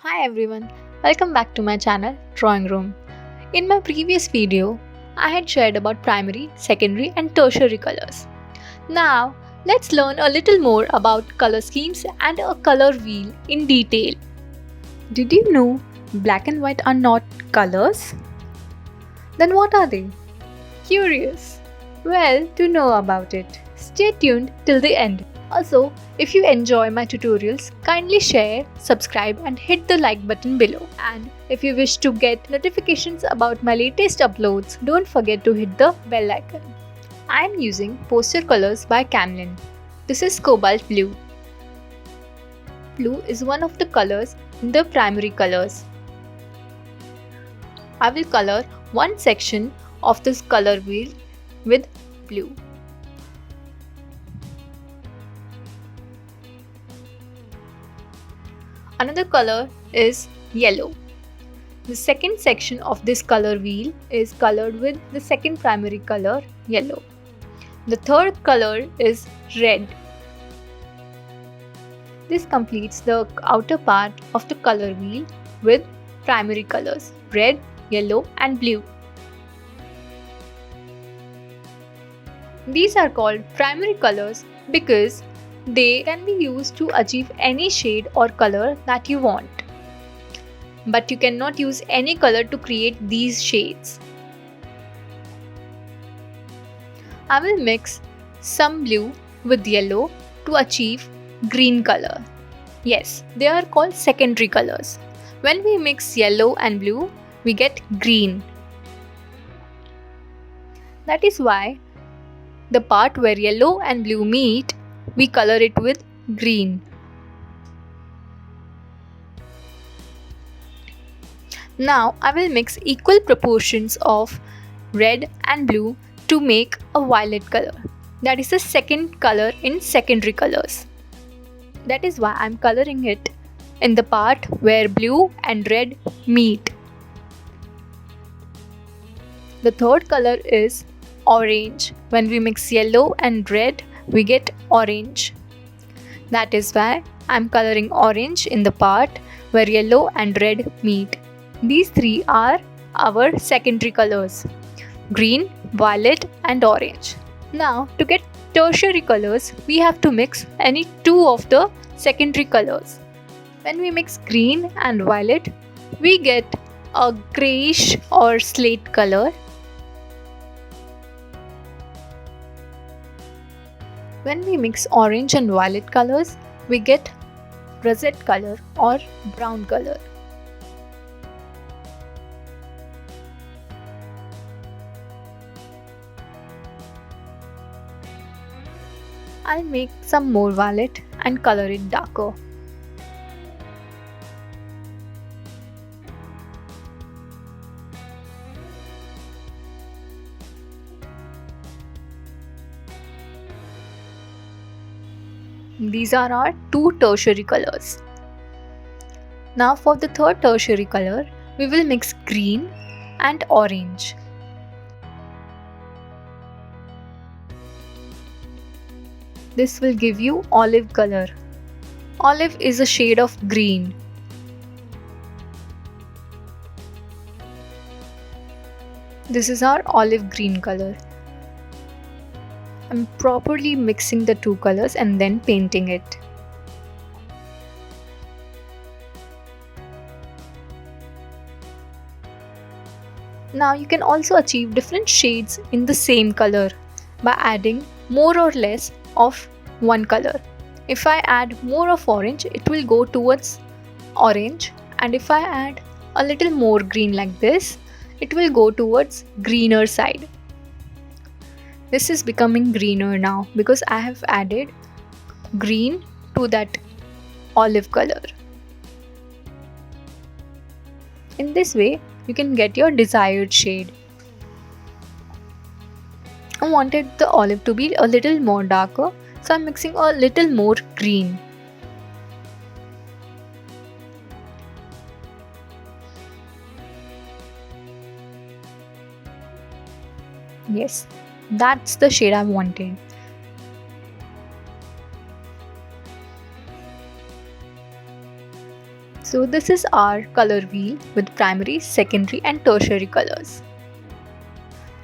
Hi everyone, welcome back to my channel Drawing Room. In my previous video, I had shared about primary, secondary and tertiary colors. Now, let's learn a little more about color schemes and a color wheel in detail. Did you know black and white are not colors? Then what are they? Curious? Well, to know about it, stay tuned till the end. Also, if you enjoy my tutorials, kindly share, subscribe and hit the like button below. And if you wish to get notifications about my latest uploads, don't forget to hit the bell icon. I am using Poster Colors by Camlin. This is cobalt blue. Blue is one of the colors in the primary colors. I will color one section of this color wheel with blue. Another color is yellow. The second section of this color wheel is colored with the second primary color, yellow. The third color is red. This completes the outer part of the color wheel with primary colors, red, yellow and blue. These are called primary colors because they can be used to achieve any shade or color that you want. But you cannot use any color to create these shades. I will mix some blue with yellow to achieve green color. Yes, they are called secondary colors. When we mix yellow and blue, we get green. That is why the part where yellow and blue meet, we color it with green. Now I will mix equal proportions of red and blue to make a violet color. That is the second color in secondary colors. That is why I am coloring it in the part where blue and red meet. The third color is orange. When we mix yellow and red, we get orange. That is why I am coloring orange in the part where yellow and red meet. These three are our secondary colors: green, violet and orange. Now to get tertiary colors, we have to mix any two of the secondary colors. When we mix green and violet, we get a grayish or slate color. When we mix orange and violet colors, we get russet color or brown color. I'll make some more violet and color it darker. These are our two tertiary colors. Now for the third tertiary color, we will mix green and orange. This will give you olive color. Olive is a shade of green. This is our olive green color. I'm properly mixing the two colors and then painting it. Now you can also achieve different shades in the same color by adding more or less of one color. If I add more of orange, it will go towards orange, and if I add a little more green like this, it will go towards greener side. This is becoming greener now because I have added green to that olive color. In this way, you can get your desired shade. I wanted the olive to be a little more darker, so I'm mixing a little more green. Yes, that's the shade I wanted. So this is our color wheel with primary, secondary and tertiary colors.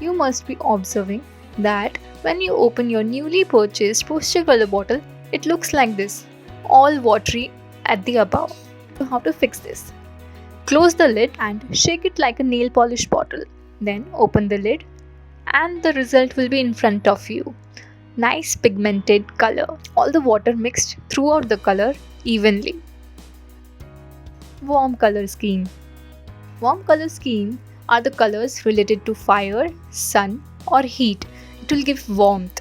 You must be observing that when you open your newly purchased poster color bottle, it looks like this, all watery at the above. So how to fix this? Close the lid and shake it like a nail polish bottle. Then open the lid and the result will be in front of you. Nice pigmented color. All the water mixed throughout the color evenly. Warm color scheme. Warm color scheme are the colors related to fire, sun or heat. It will give warmth.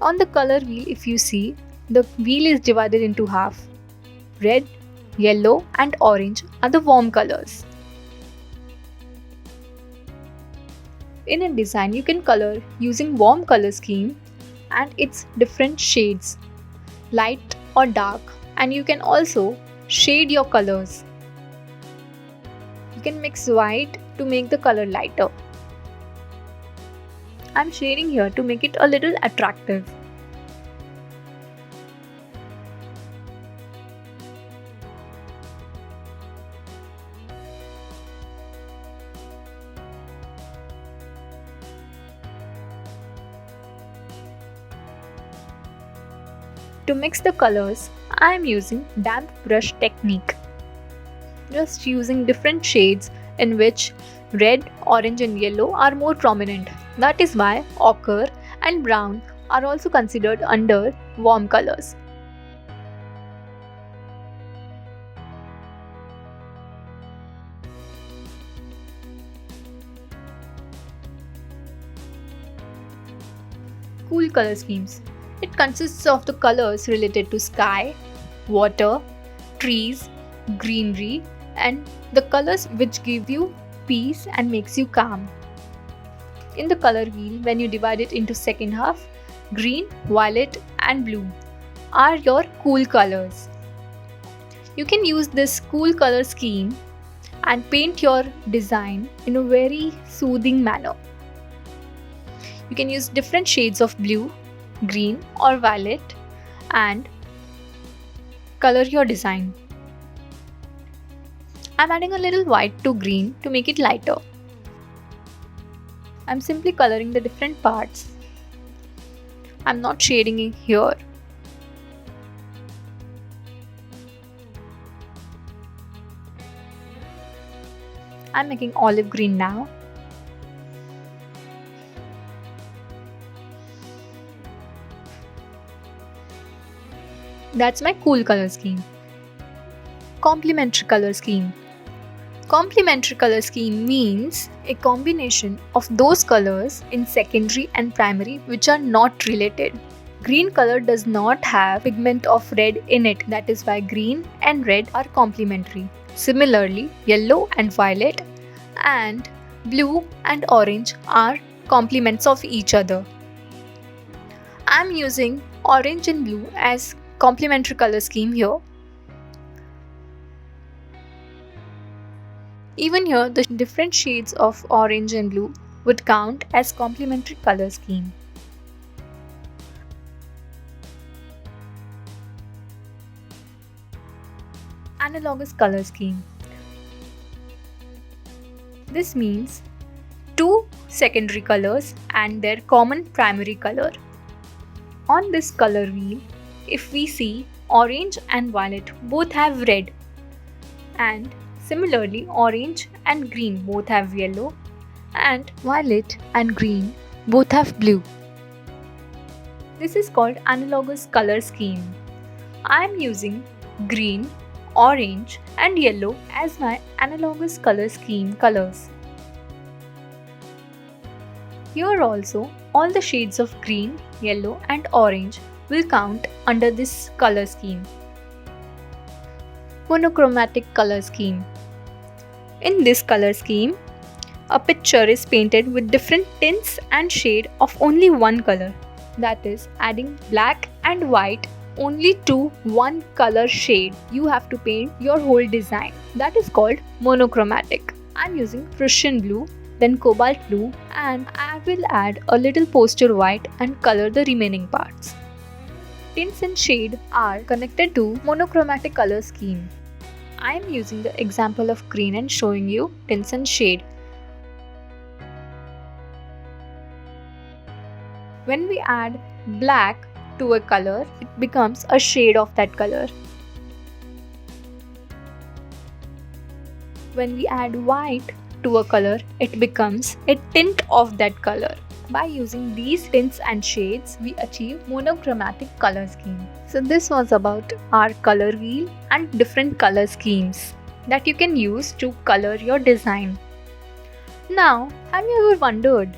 On the color wheel, if you see, the wheel is divided into half. Red, yellow and orange are the warm colors. In a design, you can color using warm color scheme and its different shades, light or dark, and you can also shade your colors. You can mix white to make the color lighter. I'm shading here to make it a little attractive. To mix the colors, I am using damp brush technique. Just using different shades in which red, orange and yellow are more prominent. That is why ochre and brown are also considered under warm colors. Cool color schemes. It consists of the colors related to sky, water, trees, greenery and the colors which give you peace and makes you calm. In the color wheel, when you divide it into second half, green, violet and blue are your cool colors. You can use this cool color scheme and paint your design in a very soothing manner. You can use different shades of blue, green or violet and color your design. I'm adding a little white to green to make it lighter. I'm simply coloring the different parts. I'm not shading it here. I'm making olive green now. That's my cool color scheme. Complementary color scheme. Complementary color scheme means a combination of those colors in secondary and primary which are not related. Green color does not have pigment of red in it, that is why green and red are complementary. Similarly, yellow and violet and blue and orange are complements of each other. I am using orange and blue as complementary color scheme here. Even here, the different shades of orange and blue would count as complementary color scheme. Analogous color scheme. This means two secondary colors and their common primary color. On this color wheel, if we see orange and violet both have red, and similarly orange and green both have yellow, and violet and green both have blue. This is called analogous color scheme. I am using green, orange and yellow as my analogous color scheme colors. Here also, all the shades of green, yellow and orange will count under this color scheme. Monochromatic color scheme. In this color scheme, a picture is painted with different tints and shade of only one color. That is, adding black and white only to one color shade. You have to paint your whole design. That is called monochromatic. I am using Prussian blue, then cobalt blue, and I will add a little poster white and color the remaining parts. Tints and shade are connected to monochromatic color scheme. I am using the example of green and showing you tints and shade. When we add black to a color, it becomes a shade of that color. When we add white to a color, it becomes a tint of that color. By using these tints and shades, we achieve monochromatic color scheme. So this was about our color wheel and different color schemes that you can use to color your design. Now, have you ever wondered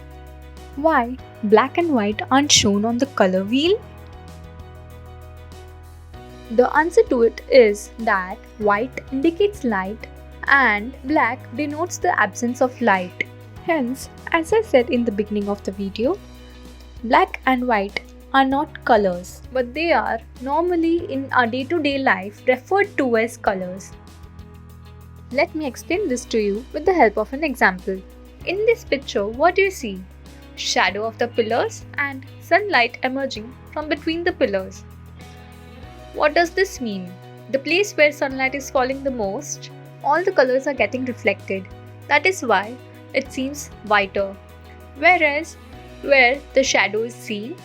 why black and white aren't shown on the color wheel? The answer to it is that white indicates light and black denotes the absence of light. Hence, as I said in the beginning of the video, black and white are not colors, but they are normally in our day-to-day life referred to as colors. Let me explain this to you with the help of an example. In this picture, what do you see? Shadow of the pillars and sunlight emerging from between the pillars. What does this mean? The place where sunlight is falling the most, all the colors are getting reflected. That is why it seems whiter. Whereas where the shadow is seen,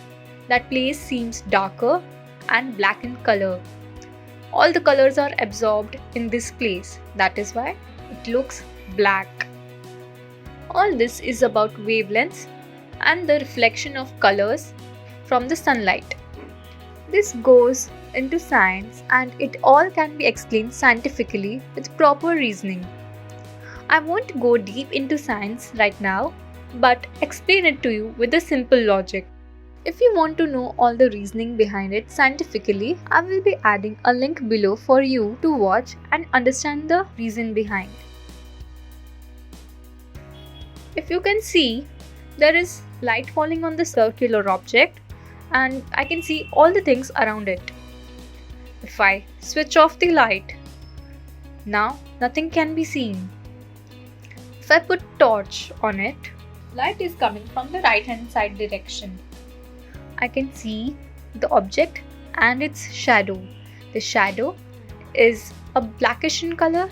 that place seems darker and black in color. All the colors are absorbed in this place. That is why it looks black. All this is about wavelengths and the reflection of colors from the sunlight. This goes into science and it all can be explained scientifically with proper reasoning. I won't go deep into science right now, but explain it to you with a simple logic. If you want to know all the reasoning behind it scientifically, I will be adding a link below for you to watch and understand the reason behind. If you can see, there is light falling on the circular object and I can see all the things around it. If I switch off the light, now nothing can be seen. If I put torch on it, light is coming from the right hand side direction. I can see the object and its shadow. The shadow is a blackish in color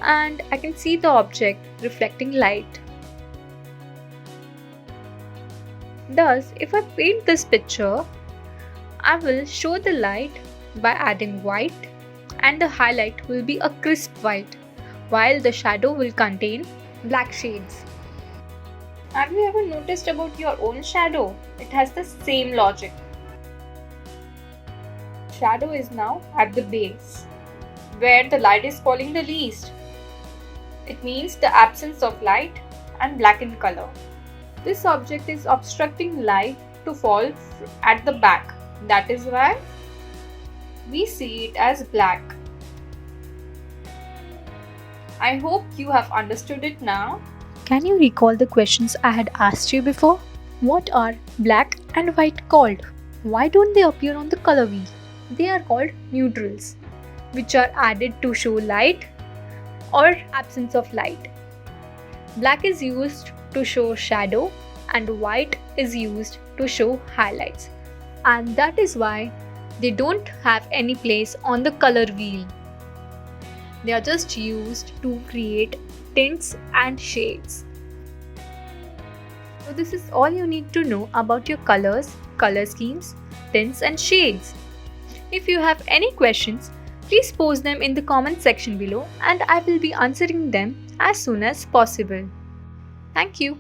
and I can see the object reflecting light. Thus, if I paint this picture, I will show the light by adding white and the highlight will be a crisp white while the shadow will contain black shades. Have you ever noticed about your own shadow? It has the same logic. Shadow is now at the base, where the light is falling the least. It means the absence of light and black in color. This object is obstructing light to fall at the back. That is why we see it as black. I hope you have understood it now. Can you recall the questions I had asked you before? What are black and white called? Why don't they appear on the color wheel? They are called neutrals, which are added to show light or absence of light. Black is used to show shadow and white is used to show highlights. And that is why they don't have any place on the color wheel. They are just used to create tints and shades. So this is all you need to know about your colors, color schemes, tints and shades. If you have any questions, please post them in the comment section below and I will be answering them as soon as possible. Thank you.